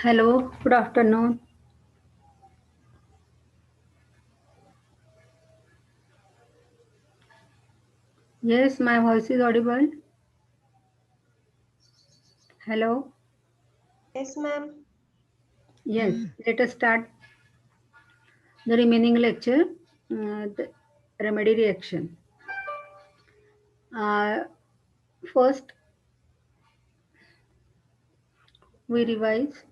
Hello, good afternoon. Yes, my voice is audible. Hello. Yes, ma'am. Yes, let us start the remaining lecture, the remedy reaction. Uh, First, we revise.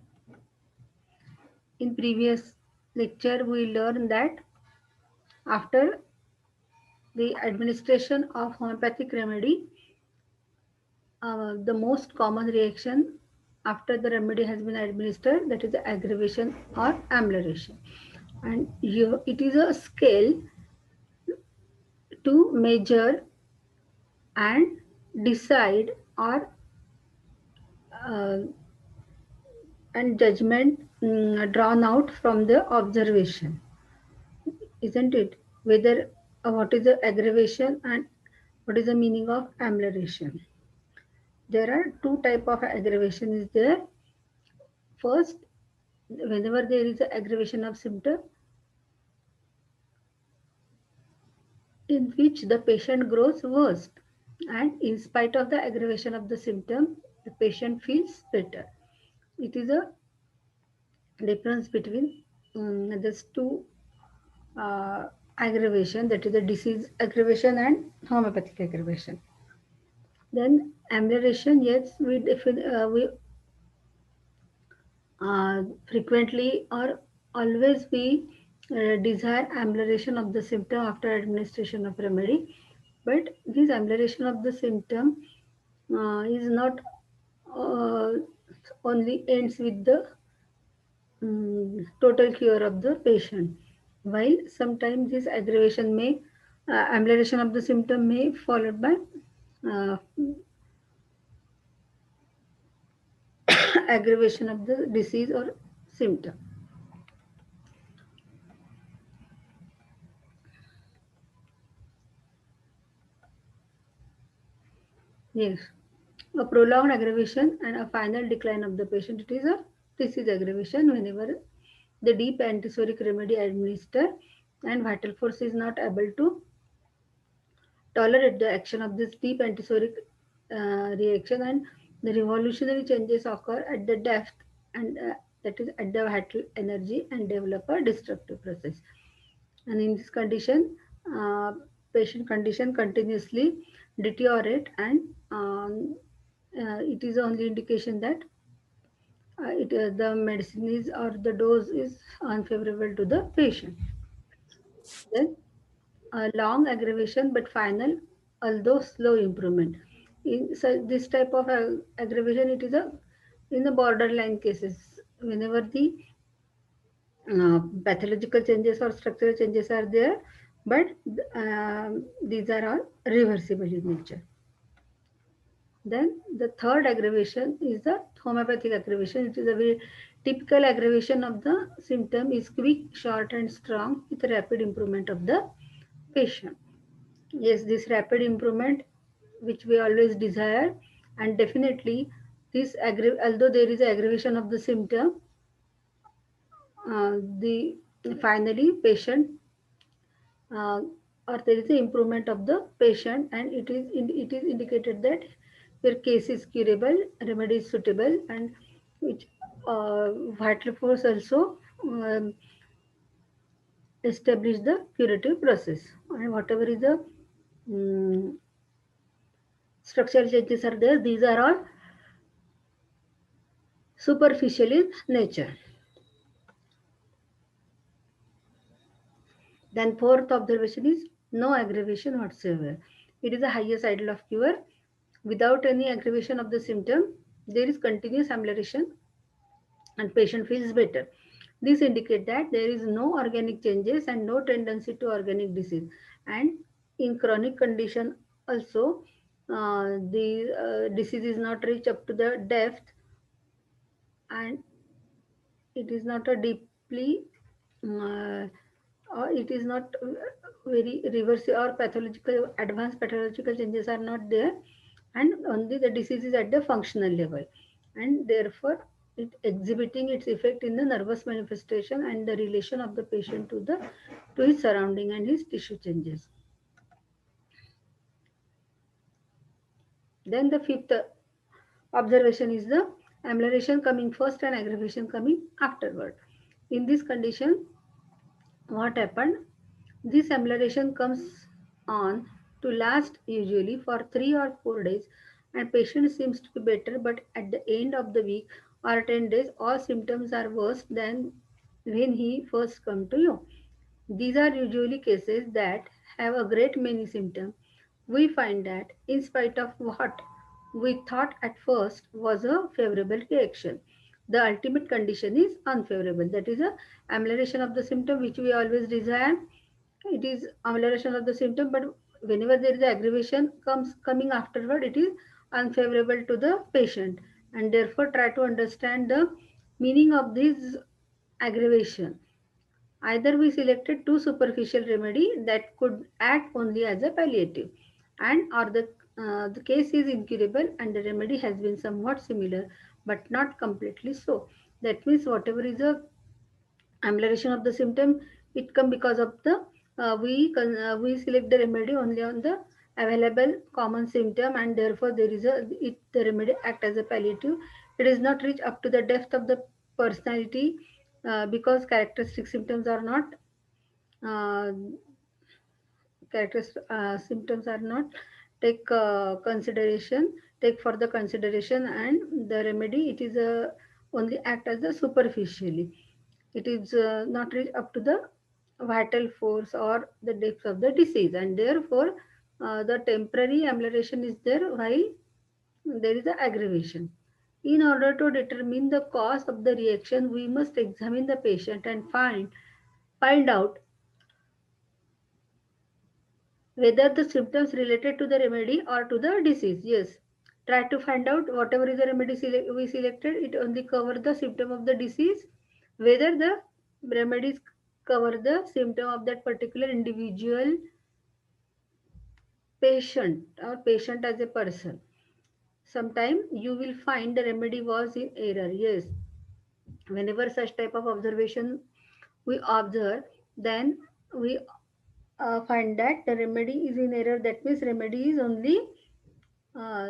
In previous lecture, we learned that after the administration of homeopathic remedy, the most common reaction after the remedy has been administered, that is the aggravation or amelioration. And here it is a scale to measure and decide or uh, and judgment drawn out from the observation, isn't it? Whether what is the aggravation and what is the meaning of amelioration. There are two type of aggravation is there. First, whenever there is an aggravation of symptom in which the patient grows worse, and in spite of the aggravation of the symptom, the patient feels better. It is a difference between these two aggravation, that is the disease aggravation and homeopathic aggravation. Then amelioration, yes, we frequently or always we desire amelioration of the symptom after administration of remedy, but this amelioration of the symptom is not uh, only ends with the total cure of the patient. While sometimes this aggravation may, amelioration of the symptom may followed by uh, aggravation of the disease or symptom. Yes, a prolonged aggravation and a final decline of the patient. It is a disease aggravation whenever the deep antisoric remedy administered and vital force is not able to tolerate the action of this deep antisoric reaction, and the revolutionary changes occur at the depth, and that is at the vital energy, and develop a destructive process. And in this condition, patient condition continuously deteriorate, and it is the only indication that the medicine is or the dose is unfavorable to the patient. Then a long aggravation but final, although slow improvement. In so this type of aggravation, it is a in the borderline cases whenever the pathological changes or structural changes are there, but these are all reversible in nature. Then the third aggravation is the homeopathic aggravation. It is a very typical aggravation of the symptom is quick, short, and strong with rapid improvement of the patient. Yes, this rapid improvement, which we always desire, and definitely although there is aggravation of the symptom, the finally patient uh, or there is an improvement of the patient, and it is indicated that your case is curable, remedy is suitable, and which vital force also um, establish the curative process, and whatever is the um, structural changes are there, these are all superficial in nature. Then fourth observation is no aggravation whatsoever. It is the highest ideal of cure. Without any aggravation of the symptom, there is continuous amelioration and patient feels better. This indicate that there is no organic changes and no tendency to organic disease. And in chronic condition also, the disease is not reached up to the depth, and it is not a deeply uh, or it is not very reverse or pathological advanced pathological changes are not there, and only the disease is at the functional level, and therefore it exhibiting its effect in the nervous manifestation and the relation of the patient to his surrounding and his tissue changes. Then the fifth observation is the amelioration coming first and aggravation coming afterward. In this condition, what happened? This amelioration comes on to last usually for 3 or 4 days, and patient seems to be better, but at the end of the week or 10 days, all symptoms are worse than when he first come to you. These are usually cases that have a great many symptoms. We find that in spite of what we thought at first was a favorable reaction, the ultimate condition is unfavorable. That is a amelioration of the symptom which we always desire. It is amelioration of the symptom, but whenever there is aggravation comes coming afterward, it is unfavorable to the patient, and therefore try to understand the meaning of this aggravation. Either we selected too superficial remedy that could act only as a palliative, and or the case is incurable and the remedy has been somewhat similar but not completely so. That means whatever is a amelioration of the symptom, it come because of the we select the remedy only on the available common symptom, and therefore there is a it the remedy act as a palliative. It is not reach up to the depth of the personality, because characteristic symptoms are not uh, symptoms are not take for the consideration, and the remedy it is only act as a superficially. It is not reach up to the vital force or the depth of the disease, and therefore the temporary amelioration is there while there is a aggravation. In order to determine the cause of the reaction, we must examine the patient and find out whether the symptoms related to the remedy or to the disease. Yes, try to find out whatever is the remedy we selected, it only cover the symptom of the disease, whether the remedies cover the symptom of that particular individual patient or patient as a person. Sometime you will find the remedy was in error. Yes, whenever such type of observation we observe, then we find that the remedy is in error. That means remedy is only uh,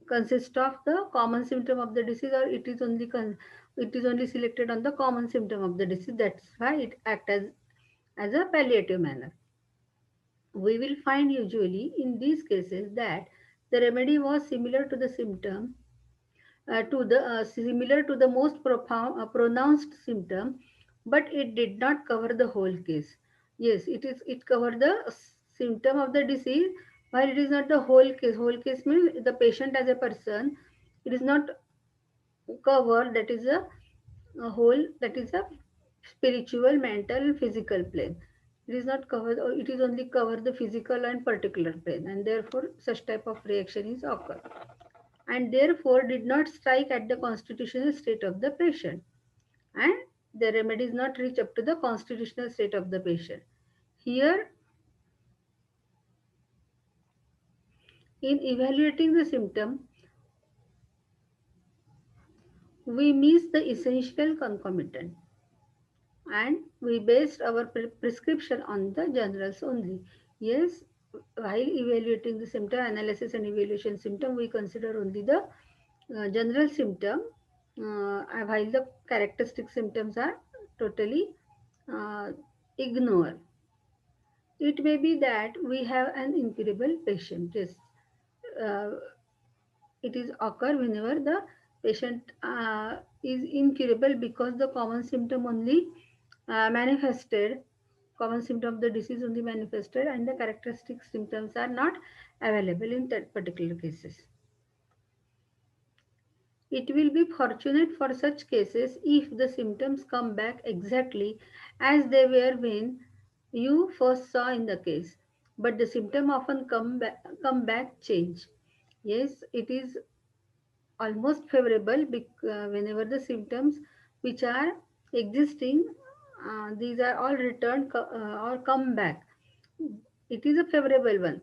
consist of the common symptom of the disease, or it is only selected on the common symptom of the disease. That's why it act as a palliative manner. We will find usually in these cases that the remedy was similar to the symptom to the similar to the most pronounced symptom, but it did not cover the whole case. Yes, it covered the symptom of the disease, while it is not the whole case. Whole case means the patient as a person, it is not covered. That is a whole, that is a spiritual, mental, physical plane. It is not covered, or it is only cover the physical and particular plane, and therefore such type of reaction is occur, and therefore did not strike at the constitutional state of the patient, and the remedies not reach up to the constitutional state of the patient. Here, in evaluating the symptom, we miss the essential concomitant, and we based our prescription on the generals only. Yes, while evaluating the symptom analysis and evaluation symptom, we consider only the general symptom, while the characteristic symptoms are totally uh, ignored. It may be that we have an incurable patient. Yes, uh, it is occur whenever the patient is incurable because the common symptom only manifested, common symptom of the disease only manifested, and the characteristic symptoms are not available in that particular cases. It will be fortunate for such cases if the symptoms come back exactly as they were when you first saw in the case. But the symptom often come back change. Yes, it is almost favorable whenever the symptoms which are existing, these are all returned or come back. It is a favorable one.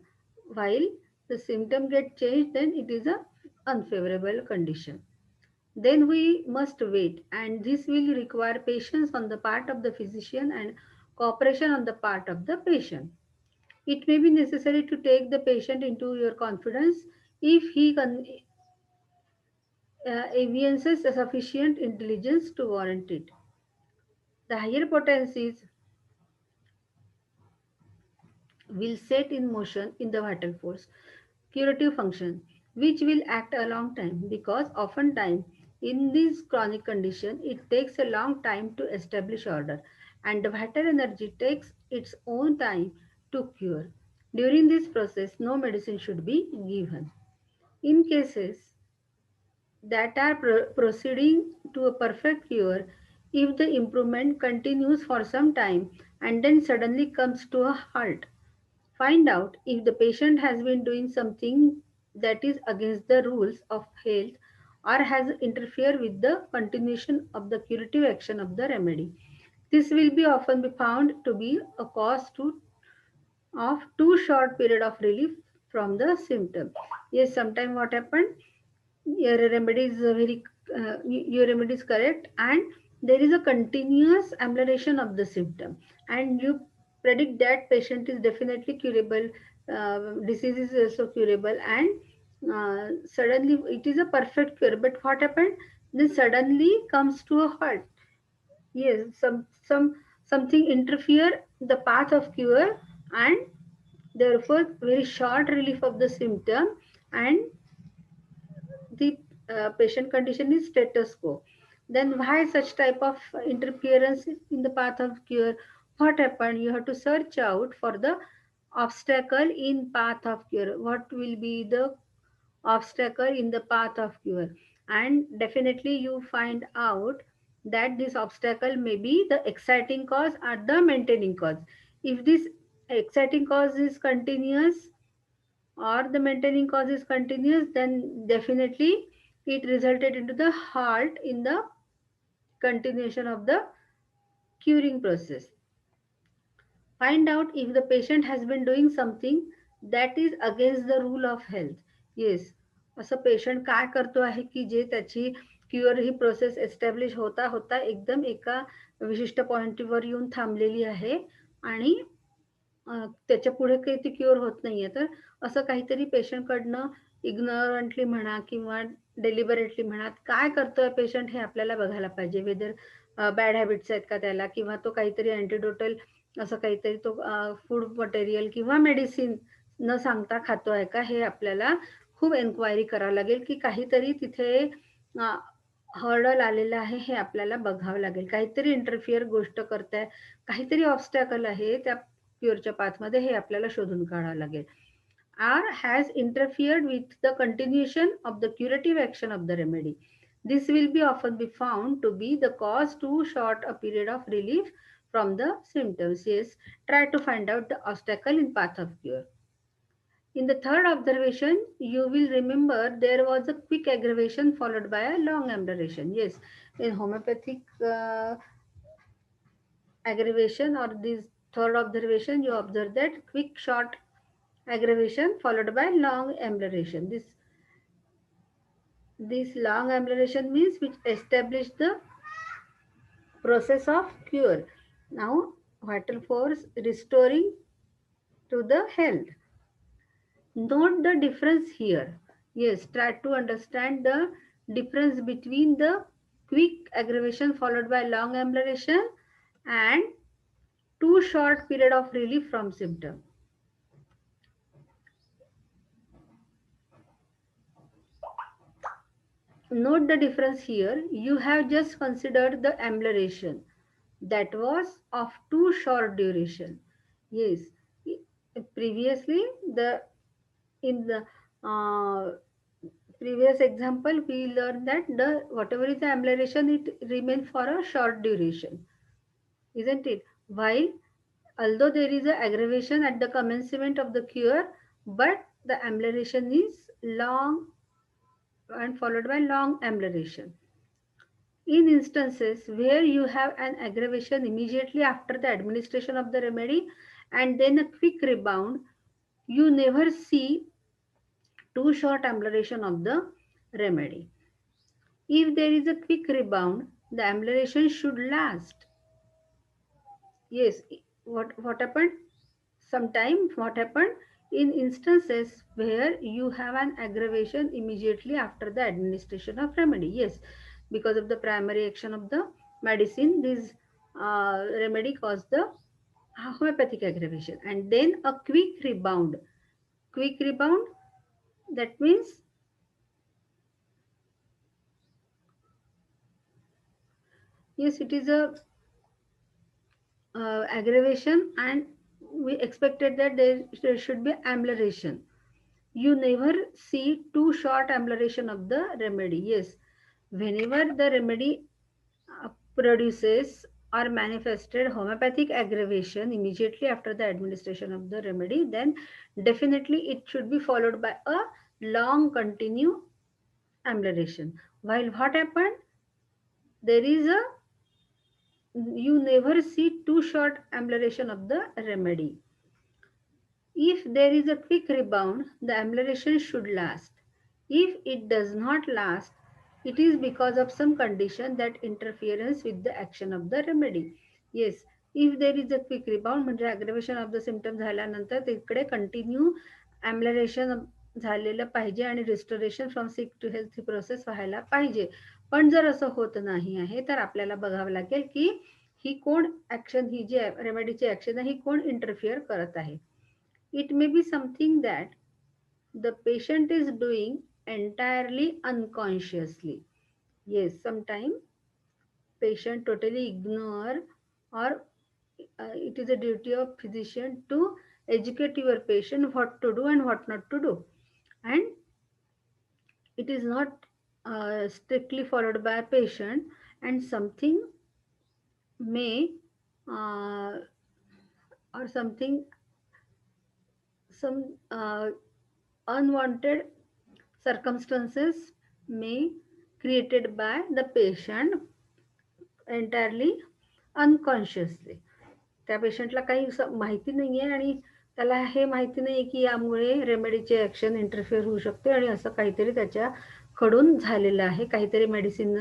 While the symptom get changed, then it is a unfavorable condition. then we must wait, and this will require patience on the part of the physician and cooperation on the part of the patient. It may be necessary to take the patient into your confidence if he evinces sufficient intelligence to warrant it. The higher potencies will set in motion in the vital force curative function, which will act a long time, because oftentimes in this chronic condition it takes a long time to establish order, and the vital energy takes its own time to cure. During this process no medicine should be given. In cases that are proceeding to a perfect cure, if the improvement continues for some time and then suddenly comes to a halt, find out if the patient has been doing something that is against the rules of health or has interfered with the continuation of the curative action of the remedy. This will be often be found to be a cause of too short period of relief from the symptom. Yes, sometime what happened, your remedy is your remedy is correct, and there is a continuous amelioration of the symptom, and you predict that patient is definitely curable, disease is also curable, and suddenly it is a perfect cure, but what happened, then suddenly comes to a halt. Yes, something interfere the path of cure, and therefore very short relief of the symptom, and the patient condition is status quo. Then why such type of interference in the path of cure? What happened? You have to search out for the obstacle in path of cure. What will be the obstacle in the path of cure? And definitely you find out that this obstacle may be the exciting cause or the maintaining cause. If this exciting cause is continuous or the maintaining cause is continuous, then definitely it resulted into the halt in the continuation of the curing process. Find out if the patient has been doing something that is against the rule of health. Yes, असं patient काय करतो आहे की जे त्याची cure ही process establish होता होता एकदम एका विशिष्ट पॉईंटवर येऊन थांबलेली आहे, आणि त्याच्या पुढे काही ती क्युअर होत नाहीये. तर असं काहीतरी पेशंटकडनं इग्नोरंटली म्हणा किंवा डेलिबरेटली म्हणा, काय करतोय पेशंट हे आपल्याला बघायला पाहिजे. वेदर बॅड हॅबिट्स आहेत का त्याला, किंवा तो काहीतरी अँटीडोटल असं काहीतरी तो फूड मटेरियल किंवा मेडिसिन न सांगता खातो आहे का, हे आपल्याला खूप एन्क्वायरी करावं लागेल, की काहीतरी तिथे हर्डल आलेलं आहे हे आपल्याला बघावं लागेल. काहीतरी इंटरफिअर गोष्ट करताय, काहीतरी ऑब्स्टॅकल आहे त्या क्युअरच्या पाथमध्ये, हे आपल्याला शोधून काढावं लागेल. Or has interfered with the continuation of the curative action of the remedy. This will be often be found to be the cause too short a period of relief from the symptoms. Yes, try to find out the obstacle in path of cure. In the third observation, you will remember there was a quick aggravation followed by a long amelioration. Yes, in homeopathic aggravation, or this third observation, you observe that quick short aggravation followed by long amelioration. This long amelioration means which establish the process of cure. Now, vital force restoring to the health. Note the difference here. Yes, try to understand the difference between the quick aggravation followed by long amelioration and too short period of relief from symptom. Note the difference here. You have just considered the amelioration that was of too short duration. Yes, previously the in the previous example we learned that the whatever is the amelioration, it remains for a short duration, isn't it? While although there is a aggravation at the commencement of the cure, but the amelioration is long and followed by long amelioration. In instances where you have an aggravation immediately after the administration of the remedy and then a quick rebound, you never see too short amelioration of the remedy. If there is a quick rebound, the amelioration should last. Yes, what happened? Sometimes what happened in instances where you have an aggravation immediately after the administration of remedy. Yes, because of the primary action of the medicine, this remedy caused the homeopathic aggravation, and then a quick rebound. Quick rebound, that means, yes, it is a aggravation, and we expected that there should be amelioration. You never see too short amelioration of the remedy. Yes, whenever the remedy produces or manifested homeopathic aggravation immediately after the administration of the remedy, then definitely it should be followed by a long continued amelioration. While what happened, there is a, you never see too short amelioration of the remedy. If there is a quick rebound, the amelioration should last. If it does not last, it is because of some condition that interference with the action of the remedy. Yes, if there is a quick rebound म्हणजे aggravation of the symptom झाल्यानंतर तिकडे continue amelioration झालेलं पाहिजे आणि restoration from sick to health ही process व्हायला पाहिजे. पण जर असं होत नाही आहे तर आपल्याला बघावं लागेल की ही कोण ऍक्शन, ही जी रेमेडीची ऍक्शन आहे ही कोण इंटरफिअर करत आहे. It may be something that the patient is doing entirely unconsciously. Yes, sometimes patient totally ignore, or it is a duty of physician to educate your patient what to do and what not to do. And it is not strictly followed by a patient, and something may or something, some unwanted circumstances may created by the patient entirely unconsciously. त्या पेशंटला काही माहिती नाही आहे आणि त्याला हे माहिती नाही की यामुळे रेमेडीचे ॲक्शन इंटरफिअर होऊ शकते आणि असं काहीतरी त्याच्याकडून झालेलं आहे. काहीतरी मेडिसिन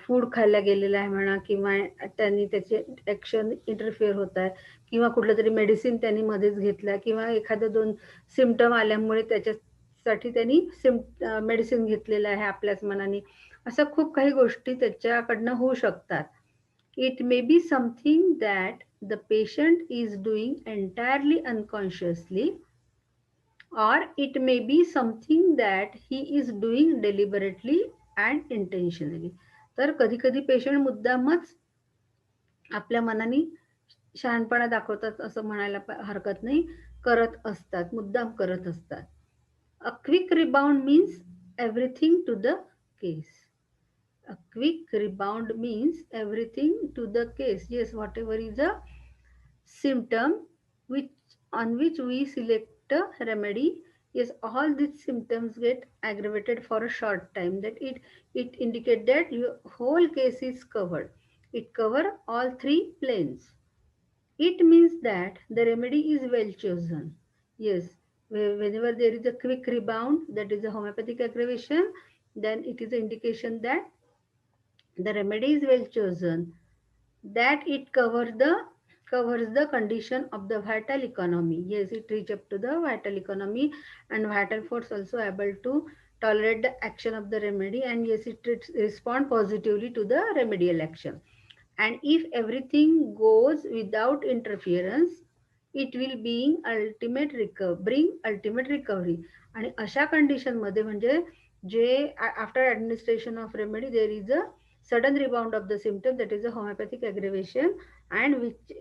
फूड खायला गेलेलं आहे म्हणा, किंवा त्यांनी त्याचे ॲक्शन इंटरफिअर होत आहे, किंवा कुठलं तरी मेडिसिन त्यांनी मध्येच घेतलं, किंवा एखादं दोन सिम्पटम आल्यामुळे त्याच्यासाठी त्यांनी मेडिसिन घेतलेलं आहे आपल्याच मनाने. असं खूप काही गोष्टी त्याच्याकडनं होऊ शकतात. It may be something that the patient is doing entirely unconsciously, or it may be something that he is doing deliberately and intentionally. तर कधी कधी पेशंट मुद्दामच आपल्या मनाने शहाणपणा दाखवतात असं म्हणायला हरकत नाही, करत असतात, मुद्दाम करत असतात. A quick rebound means everything to the case. A quick rebound means everything to the case. Yes, whatever is a symptom which on which we select a remedy, yes, all these symptoms get aggravated for a short time, that it indicate that your whole case is covered. It cover all three planes. It means that the remedy is well chosen. Yes, whenever there is a quick rebound, that is a homeopathic aggravation, then it is an indication that the remedy is well chosen, that it covers the condition of the vital economy. Yes, it reach up to the vital economy, and vital force also able to tolerate the action of the remedy, and yes, it respond positively to the remedial action. And if everything goes without interference, it will bring ultimate recovery. आणि अशा condition मध्ये म्हणजे जे after administration of remedy there is a sudden rebound of the symptom, that is a homeopathic aggravation, and which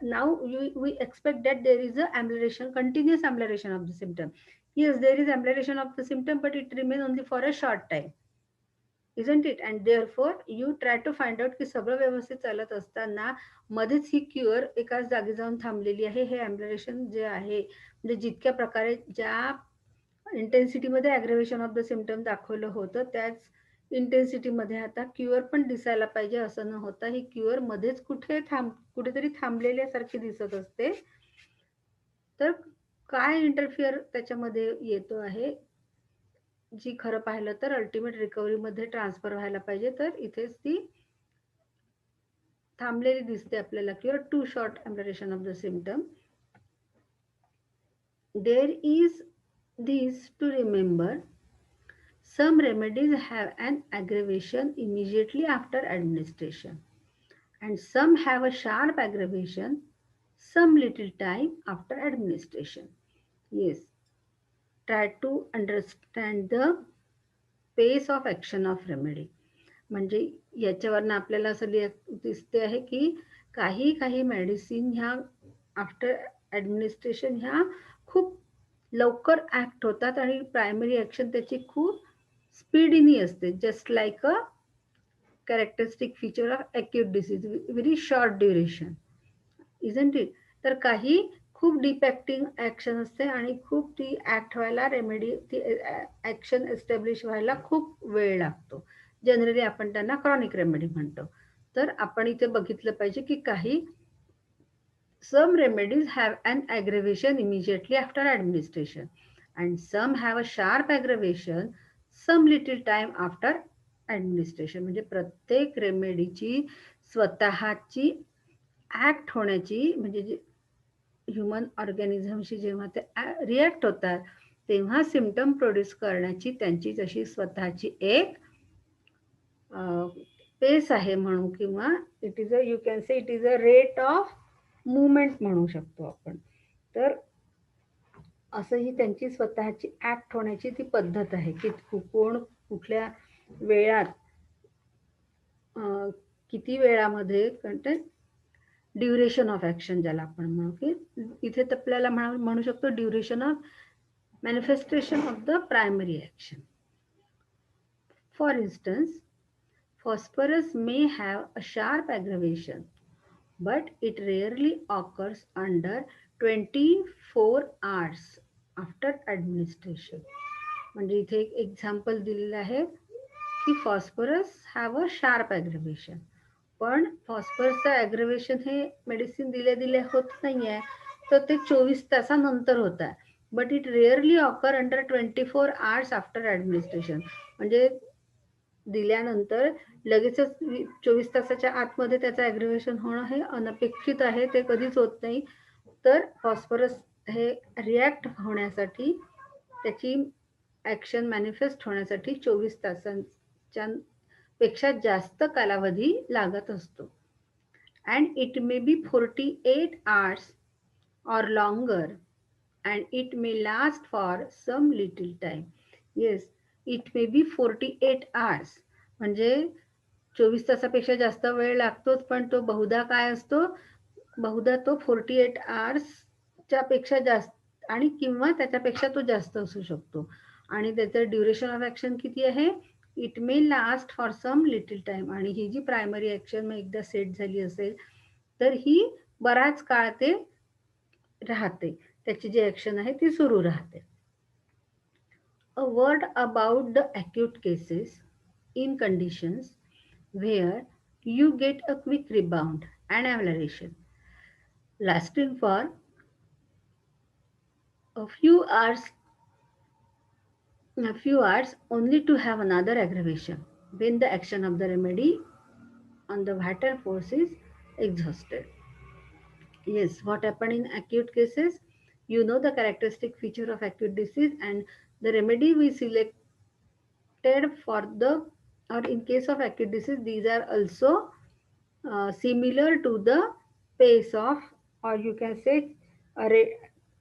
now we expect that there is a amelioration, continuous amelioration of the symptom. Yes, there is amelioration of the symptom, but it remains only for a short time, isn't it? And therefore you try to find out की सगळं व्यवस्थित चालत असताना मध्येच ही cure एकाच जागी जाऊन थांबलेली आहे. हे अम्बलेशन जे आहे, म्हणजे जितक्या प्रकारे ज्या इंटेन्सिटीमध्ये ॲग्रेवेशन ऑफ द सिम्पटम दाखवलं होतं त्याच इंटेन्सिटीमध्ये आता क्युअर पण दिसायला पाहिजे, असं न होता ही क्युअर मध्येच कुठेतरी थांबलेल्यासारखी दिसत असते. तर काय इंटरफिअर त्याच्यामध्ये येतो आहे, जी खरं पाहिलं तर अल्टिमेट रिकव्हरीमध्ये ट्रान्सफर व्हायला पाहिजे, तर इथेच ती थांबलेली दिसते आपल्याला, किंवा too short amputation of the symptom. There is this to remember, some remedies have an aggravation immediately after administration, and some have a sharp aggravation some little time after administration. Yes, try to understand the pace of action of remedy. म्हणजे याच्यावरनं आपल्याला असं दिसते आहे की काही काही medicine ह्या after administration ह्या खूप लवकर ॲक्ट होतात आणि प्रायमरी ॲक्शन त्याची खूप स्पीडीनी असते, just like a characteristic feature of acute disease, very short duration, isn't it. तर काही खूप डीप ॲक्टिंग ॲक्शन असते आणि खूप ती ॲक्ट व्हायला, रेमेडी ती ॲक्शन एस्टॅब्लिश व्हायला खूप वेळ लागतो. जनरली आपण त्यांना क्रॉनिक रेमेडी म्हणतो. तर आपण इथे बघितलं पाहिजे की काही some remedies have an aggravation immediately after administration, and some have a sharp aggravation some little time after administration. म्हणजे प्रत्येक रेमेडीची स्वतःची ॲक्ट होण्याची, म्हणजे जे ह्युमन ऑर्गॅनिझमशी जेव्हा ते रिॲक्ट होतात तेव्हा सिम्पटम प्रोड्यूस करण्याची त्यांची जशी स्वतःची एक पेस आहे म्हणू, किंवा it is a, you can say it is a rate of movement म्हणू शकतो आपण. तर असं ही त्यांची स्वतःची ॲक्ट होण्याची ती पद्धत आहे की कोण कुठल्या वेळात किती वेळामध्ये कंटेंट ड्युरेशन ऑफ ॲक्शन ज्याला आपण म्हणू, की इथे तर आपल्याला म्हणू शकतो duration of manifestation of the primary action. For instance, phosphorus may have a sharp aggravation, but it rarely occurs under 24 hours after administration. म्हणजे इथे एक एक्झाम्पल दिलेलं आहे की फॉस्फरस हॅव अ शार्प ॲग्रेवेशन, पण फॉस्फरसचं ॲग्रेवेशन हे मेडिसिन दिल्या होत नाही आहे, तर ते 24 तासानंतर होत आहे. But it rarely occur under 24 hours after administration. म्हणजे दिल्यानंतर लगेचच 24 तासाच्या आतमध्ये त्याचं ॲग्रिवेशन होणं हे अनपेक्षित आहे, ते कधीच होत नाही. तर फॉस्फरस हे रिॲक्ट होण्यासाठी, त्याची ॲक्शन मॅनिफेस्ट होण्यासाठी 24 तासांच्या पेक्षा जास्त कालावधी लागत असतो. And it may be 48 hours or longer, and it may last for some little time. Yes, it may be 48 hours. म्हणजे 24 तासापेक्षा जास्त वेळ लागतोच, पण तो बहुधा काय असतो, बहुधा तो 48 hours पेक्षा जास्त आणि किंवा त्याच्यापेक्षा तो जास्त असू शकतो. आणि त्याचं ड्युरेशन ऑफ ॲक्शन किती आहे, it may last for some little time. आणि ही जी प्रायमरी ॲक्शन मग एकदा सेट झाली असेल तर ही बराच काळ ते राहते, त्याची जी ॲक्शन आहे ती सुरू राहते. A word about the acute cases in conditions where you get a quick rebound and amelioration lasting for a few hours only to have another aggravation when the action of the remedy on the vital force is exhausted. Yes, what happened in acute cases? You know the characteristic feature of acute disease, and the remedy we selected for the, or in case of acute disease, these are also similar to the pace of, or you can say a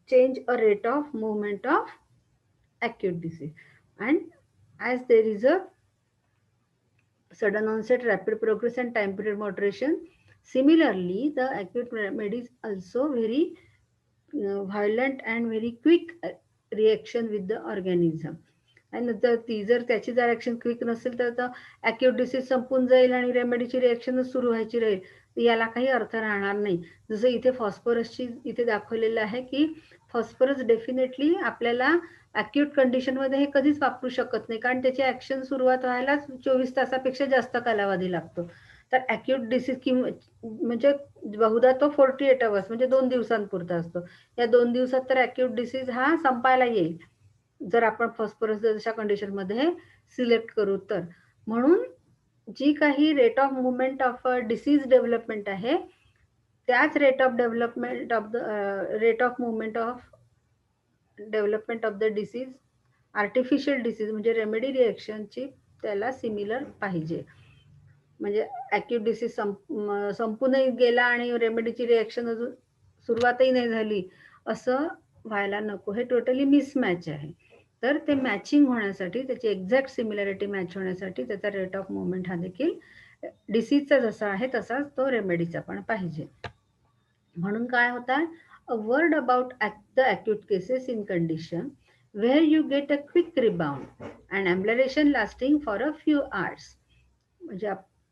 change a rate of movement of acute disease. And as there is a sudden onset, rapid progress, and time period moderation, similarly the acute remedy is also very violent and very quick reaction with the organism. आणि ती जर त्याची जर action quick नसेल तर acute disease संपून जाईल आणि रेमेडीची रिॲक्शनच सुरू व्हायची राहील, तर याला काही अर्थ राहणार नाही. जसं इथे फॉस्फरसची इथे दाखवलेलं आहे की फॉस्फरस डेफिनेटली आपल्याला ॲक्यूट कंडिशनमध्ये हे कधीच वापरू शकत नाही, कारण त्याची ॲक्शन सुरुवात व्हायला 24 तासापेक्षा जास्त कालावधी लागतो. तर ॲक्यूट डिसीज किंवा म्हणजे बहुधा तो 48 hours म्हणजे 2 दिवसांपुरता असतो. या 2 दिवसात तर ॲक्यूट डिसीज हा संपायला येईल. जर आपण फॉस्फरस जशा कंडिशनमध्ये सिलेक्ट करू तर. म्हणून जी काही rate of movement of disease development आहे त्याच rate of development of the rate of movement of development of the disease artificial disease म्हणजे रेमेडी रिएक्शनची त्याला सिमिलर पाहिजे. म्हणजे ॲक्यूट डिसीज संपूनही गेला आणि रेमेडीची रिएक्शन अजून सुरुवातही नाही झाली असं व्हायला नको. हे टोटली मिसमॅच आहे. तर ते मॅचिंग होण्यासाठी त्याची एक्झॅक्ट सिमिलॅरिटी मॅच होण्यासाठी त्याचा रेट ऑफ मुवमेंट हा देखील डिसीजचा जसा आहे तसाच तो रेमेडीचा पण पाहिजे. म्हणून काय होतं, a word about the acute cases in condition where you get a quick rebound and ambulation lasting for a few hours. म्हणजे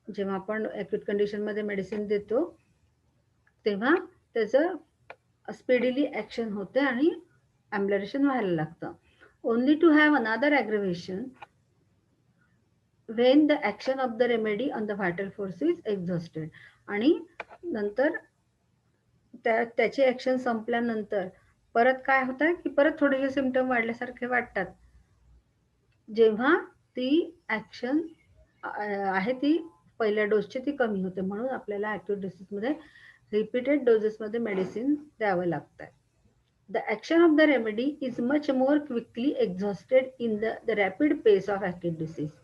जेव्हा आपण ॲक्यूट कंडिशनमध्ये मेडिसिन देतो तेव्हा त्याचं स्पीडीली ॲक्शन होते आणि ॲम्ब्युलेशन व्हायला लागतं. Only to have another aggravation when the action of the remedy on the vital force is exhausted. आणि नंतर त्याची ॲक्शन संपल्यानंतर परत काय होतं की परत थोडेसे सिम्पटम वाढल्यासारखे वाटतात. जेव्हा ती ॲक्शन आहे ती पहिल्या डोसची ती कमी होते. म्हणून आपल्याला ॲक्यूट डिसीजमध्ये रिपीटेड डोजेसमध्ये मेडिसिन द्यावं लागतं. The action of the remedy is much more quickly exhausted in the rapid pace of acute disease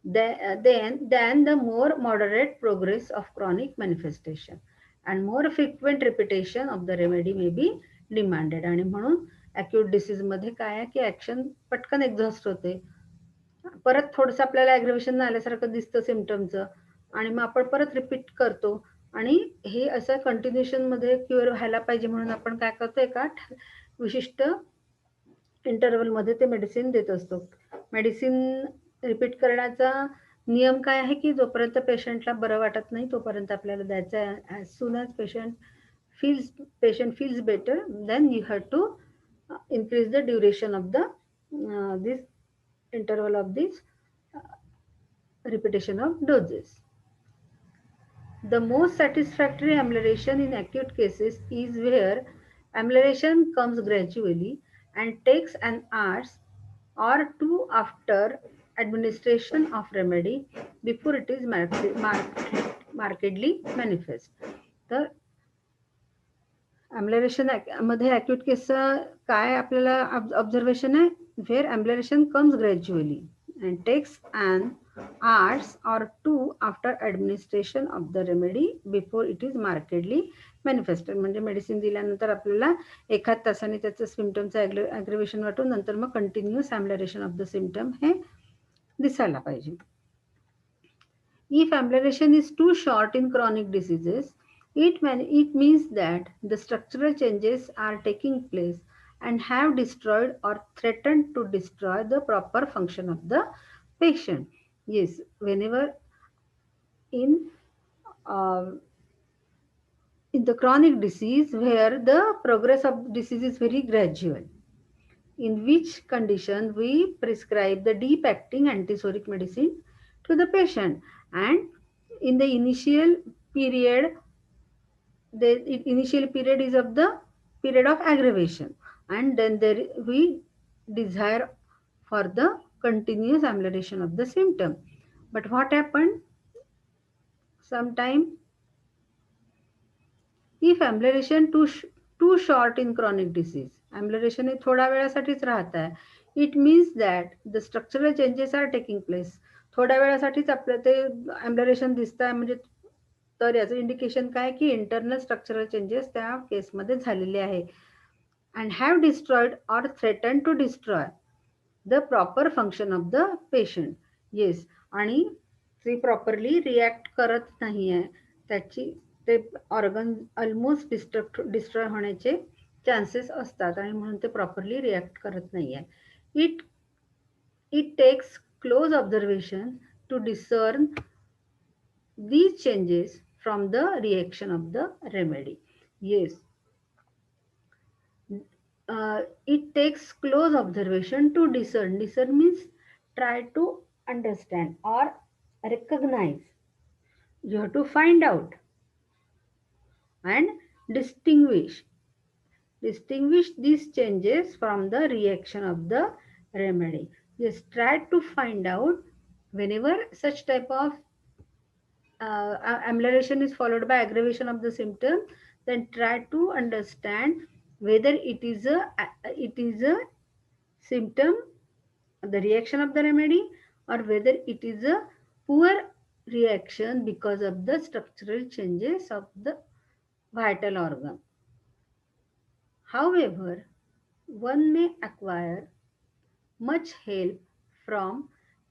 than the more moderate progress of chronic manifestation and more frequent repetition of the remedy may be demanded. आणि म्हणून acute डिसीजमध्ये काय आहे की action पटकन exhaust होते. परत थोडंसं आपल्याला ॲग्रिव्हेशन आल्यासारखं दिसतं सिम्पटमचं आणि मग आपण परत रिपीट करतो आणि हे असं कंटिन्युएशनमध्ये क्युअर व्हायला पाहिजे म्हणून आपण काय करतो एका विशिष्ट इंटरवलमध्ये ते मेडिसिन देत असतो. मेडिसिन रिपीट करण्याचा नियम काय आहे की जोपर्यंत पेशंटला बरं वाटत नाही तोपर्यंत आपल्याला द्यायचं आहे. As soon as patient feels better then you have to increase the duration of the this interval of this repetition of doses. The most satisfactory ambulation in acute cases is where ambulation comes gradually and takes an hour or two after administration of remedy before it is markedly manifest. तर ॲम्ब्युलेशन मध्ये acute case काय आपल्याला observation आहे, where ambulation comes gradually and takes an hours or two after administration of the remedy before it is markedly manifested. म्हणजे medicine दिल्यानंतर आपल्याला एखाद तासाने त्याचं सिम्पटमचं ॲग्रिव्हेशन वाटून नंतर मग कंटिन्युअस ॲम्ब्युलेशन ऑफ द सिम्पटम हे दिसायला पाहिजे. If ambulation is too short in chronic diseases, it means that the structural changes are taking place and have destroyed or threatened to destroy the proper function of the patient. Yes, whenever in the chronic disease where the progress of disease is very gradual, in which condition we prescribe the deep acting antisoric medicine to the patient, and in the initial period the initial period is of the period of aggravation, and then there we desire for the continuous amelioration of the symptom. But what happened sometime, if amelioration too short in chronic disease, amelioration हे थोड्या वेळासाठीच राहत आहे, it means that the structural changes are taking place. थोड्या वेळासाठीच आपलं ते amelioration दिसत आहे म्हणजे तर याचं इंडिकेशन काय की इंटरनल स्ट्रक्चरल चेंजेस त्या केसमध्ये झालेले आहे and have destroyed or threatened to destroy the proper function of the patient. Yes, आणि ती प्रॉपरली रिॲक्ट करत नाही आहे, त्याची ते ऑर्गन ऑलमोस्ट डिस्ट्रॉय होण्याचे चान्सेस असतात आणि म्हणून ते प्रॉपरली रिॲक्ट करत नाही आहे. It takes close observation to discern these changes from the reaction of the remedy. Yes, it takes close observation to discern. Discern means try to understand or recognize. You have to find out and distinguish Distinguish these changes from the reaction of the remedy. Just try to find out whenever such type of amelioration is followed by aggravation of the symptom, then try to understand whether it is a symptom, the reaction of the remedy, or whether it is a poor reaction because of the structural changes of the vital organ. However, one may acquire much help from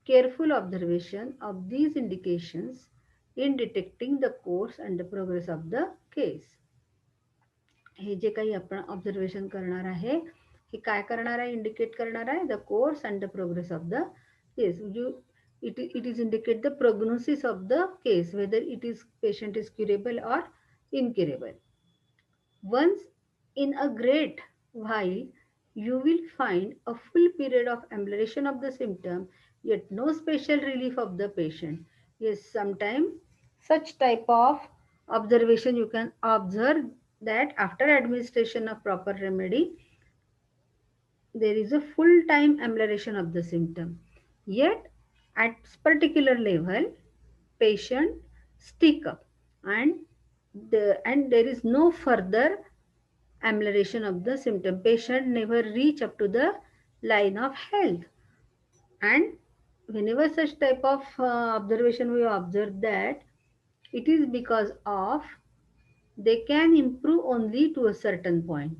careful observation of these indications in detecting the course and the progress of the case. हे जे काही आपण observation करणार आहे, हे काय करणार आहे, indicate करणार आहे the course and the progress of the case. It is indicate the prognosis of the case, whether it is patient is curable or incurable. Once in a great while, you will find a full period of amelioration of the symptom, yet no special relief of the patient. Yes, sometimes such type of observation you can observe that after administration of proper remedy, there is a full time amelioration of the symptom. Yet at particular level, patient stick up and and there is no further amelioration of the symptom. Patient never reach up to the line of health. And whenever such type of observation we observe that it is because of they can improve only to a certain point,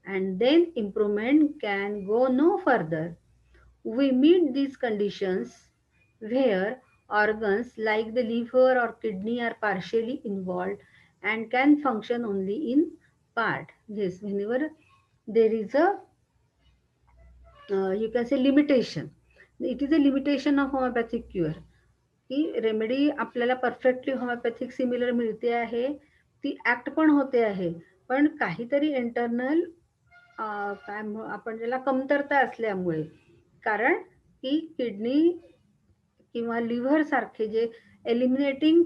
and then improvement can go no further. We meet these conditions where organs like the liver or kidney are partially involved and can function only in part. Yes, whenever there is a you can say limitation, it is a limitation of homeopathic cure, की remedy आपल्याला perfectly homeopathic similar मिळते आहे, ती act पण होते आहे, पण काहीतरी इंटरनल काय आपण ज्याला कमतरता असल्यामुळे, कारण की किडनी किंवा लिव्हर सारखे जे एलिमिनेटिंग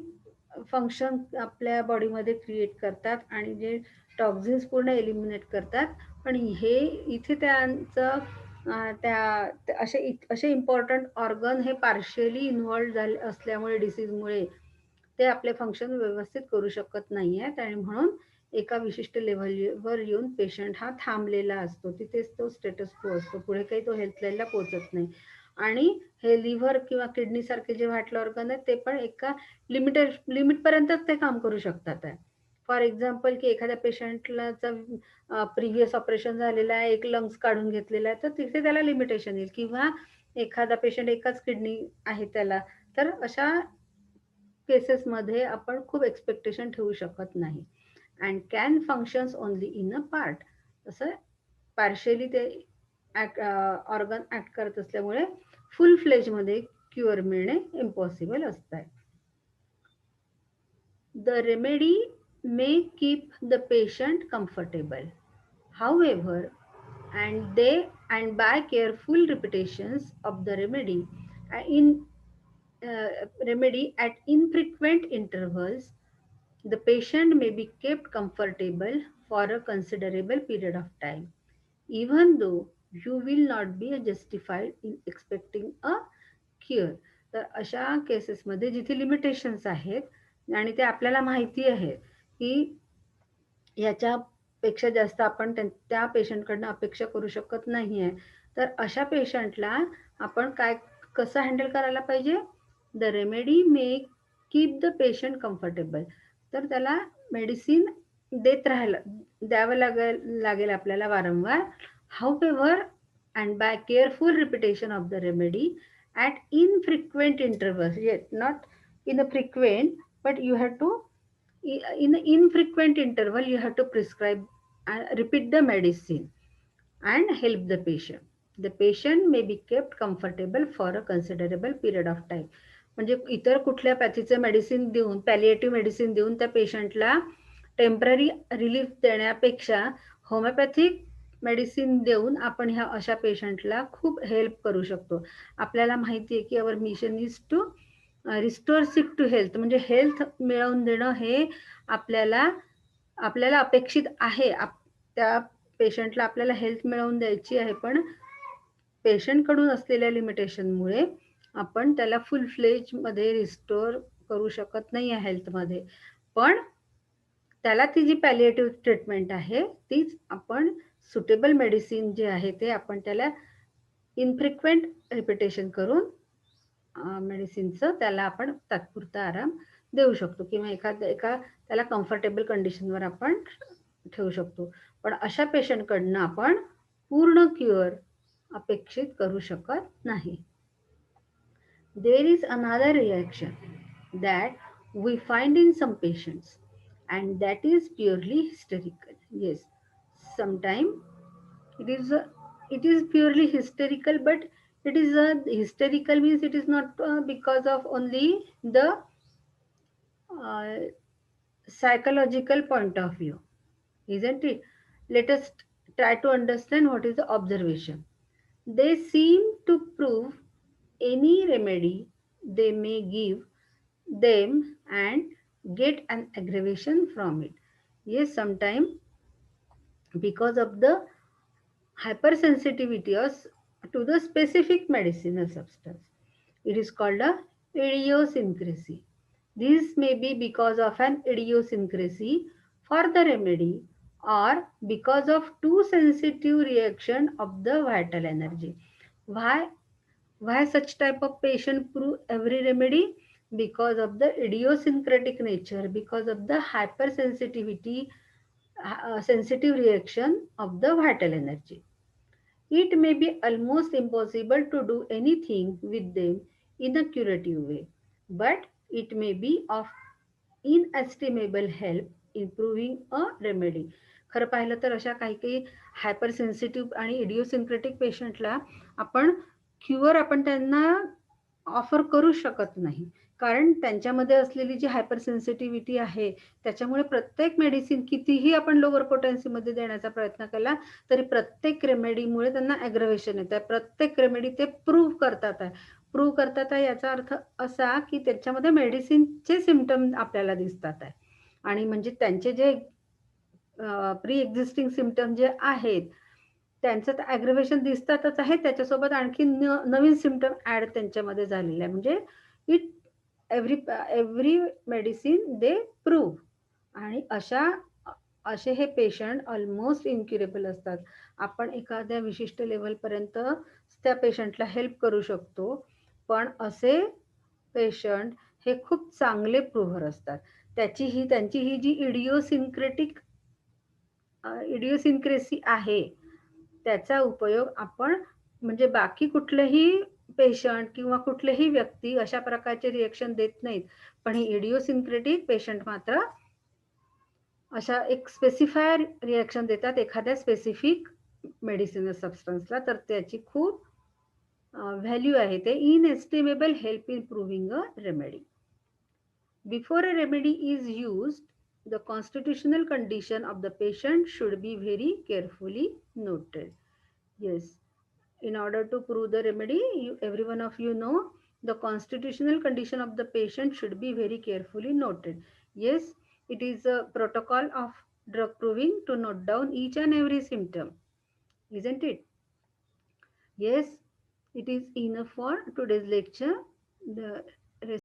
फंक्शन आपल्या बॉडीमध्ये क्रिएट करतात आणि जे टॉक्झिन्स पूर्ण एलिमिनेट करतात, पण हे इथे त्यांचं असे इम्पॉर्टंट ऑर्गन हे पार्शियली इन्व्हॉल्व झाले असल्यामुळे डिसीजमुळे ते आपले फंक्शन व्यवस्थित करू शकत नाही आहेत, आणि म्हणून एका विशिष्ट लेव्हलवर येऊन पेशंट हा थांबलेला असतो, तिथेच तो स्टेटस को असतो, पुढे काही तो हेल्थ लाईनला पोहोचत नाही. आणि हे लिव्हर किंवा किडनी सारखे जे व्हायटल ऑर्गन आहेत ते पण एका लिमिटपर्यंतच ते काम करू शकतात आहे. फॉर एक्झाम्पल की एखाद्या पेशंटला प्रिव्हियस ऑपरेशन झालेलं आहे, एक लंग्स काढून घेतलेला आहे, तर तिथे त्याला लिमिटेशन येईल, किंवा एखादा पेशंट एकाच किडनी आहे त्याला, तर अशा केसेसमध्ये आपण खूप एक्सपेक्टेशन ठेवू शकत नाही. And can functions only in a part, असं पार्शियली ते ऑर्गन ऍक्ट करत असल्यामुळे फुल फ्लेजमध्ये क्युअर मिळणे इम्पॉसिबल असत आहे. The remedy may keep the patient comfortable. However, and by careful repetitions of the remedy at infrequent intervals, the patient may be kept comfortable for a considerable period of time, even though you will not be justified in expecting a cure. तर अशा केसेसमध्ये जिथे limitations आहेत आणि ते आपल्याला माहिती आहे की याच्यापेक्षा जास्त आपण त्या पेशंटकडनं अपेक्षा करू शकत नाही आहे, तर अशा पेशंटला आपण कसं हँडल करायला पाहिजे? The remedy may keep the patient comfortable. तर त्याला मेडिसिन द्यावं लागेल आपल्याला वारंवार. हाऊएव्हर, and by careful repetition of the remedy at infrequent intervals, yet not in a frequent, but you have to in an infrequent interval you have to prescribe and repeat the medicine and help the patient. The patient may be kept comfortable for a considerable period of time. म्हणजे इतर कुठल्या पॅथीचं medicine देऊन, palliative medicine देऊन त्या पेशंटला temporary relief देण्यापेक्षा homeopathic medicine देऊन आपण ह्या अशा पेशंटला खूप हेल्प करू शकतो. आपल्याला माहिती आहे की our mission is to restore sick to health, म्हणजे हेल्थ मिळवून देणं हे आपल्याला अपेक्षित आहे त्या पेशंटला आपल्याला हेल्थ मिळवून द्यायची आहे, पण पेशंटकडून असलेल्या लिमिटेशनमुळे आपण त्याला फुल फ्लेजमध्ये रिस्टोअर करू शकत नाही आहे हेल्थमध्ये. पण त्याला ती जी पॅलिएटिव्ह ट्रीटमेंट आहे तीच आपण सुटेबल मेडिसिन जे आहे ते आपण त्याला इनफ्रिक्वेंट रिपिटेशन करून मेडिसिनचं त्याला आपण तात्पुरता आराम देऊ शकतो किंवा एका त्याला कम्फर्टेबल कंडिशनवर आपण ठेवू शकतो. पण अशा पेशंटकडनं आपण पूर्ण क्युअर अपेक्षित करू शकत नाही. There is another reaction that we find in some patients, and that is purely hysterical. Yes, sometimes it is purely hysterical, but it is a hysterical means it is not because of only the uh, psychological point of view, isn't it? Let us try to understand what is the observation. They seem to prove any remedy they may give them and get an aggravation from it. Yes, sometimes because of the hypersensitivity to the specific medicinal substance. It is called a idiosyncrasy. This may be because of an idiosyncrasy for the remedy or because of too sensitive reaction of the vital energy. Why why such type of patient prove every remedy? Because of the idiosyncratic nature, because of the hypersensitivity, sensitive reaction of the vital energy. It may be almost impossible to do anything with them in a curative way, but it may be of inestimable help in proving a remedy. खरं पाहिलं तर अशा काही काही hyper sensitive आणि इडिओसिंक्रेटिक पेशंटला आपण आपण त्यांना ऑफर करू शकत नाही, कारण त्यांच्यामध्ये असलेली जी हायपर सेन्सिटिव्हिटी आहे त्याच्यामुळे प्रत्येक मेडिसिन कितीही आपण लोअर पोटेन्सीमध्ये देण्याचा प्रयत्न केला तरी प्रत्येक रेमेडीमुळे त्यांना ॲग्रवेशन येत आहे. प्रत्येक रेमेडी ते प्रूव्ह करतात आहे याचा अर्थ असा की त्याच्यामध्ये मेडिसिनचे सिम्पटम आपल्याला दिसतात आहे आणि म्हणजे त्यांचे जे प्री एक्झिस्टिंग सिम्पटम जे आहेत त्यांचं तर ॲग्रवेशन दिसतातच आहे, त्याच्यासोबत आणखी नवीन सिम्पटम ॲड त्यांच्यामध्ये झालेले आहे. म्हणजे it every medicine they prove आणि असे हे पेशंट ऑलमोस्ट इन्क्युरेबल असतात. आपण एखाद्या विशिष्ट लेवलपर्यंत त्या पेशंटला हेल्प करू शकतो, पण असे पेशंट हे खूप चांगले प्रूव्हर असतात. त्यांची ही जी इडिओसिन्क्रेसी आहे त्याचा उपयोग आपण म्हणजे बाकी कुठलेही पेशंट किंवा कुठलेही व्यक्ती अशा प्रकारचे रिएक्शन देत नाहीत, पण ही इडिओसिन्क्रेटिक पेशंट मात्र अशा एक स्पेसिफायर रिएक्शन देतात एखाद्या स्पेसिफिक मेडिसिनल सबस्टन्सला, तर त्याची खूप व्हॅल्यू आहे. ते inestimable help in proving a remedy. Before a remedy is used, the constitutional condition of the patient should be very carefully noted. Yes, in order to prove the remedy, every one of you know the constitutional condition of the patient should be very carefully noted. Yes, it is a protocol of drug proving to note down each and every symptom, isn't it? Yes, it is enough for today's lecture.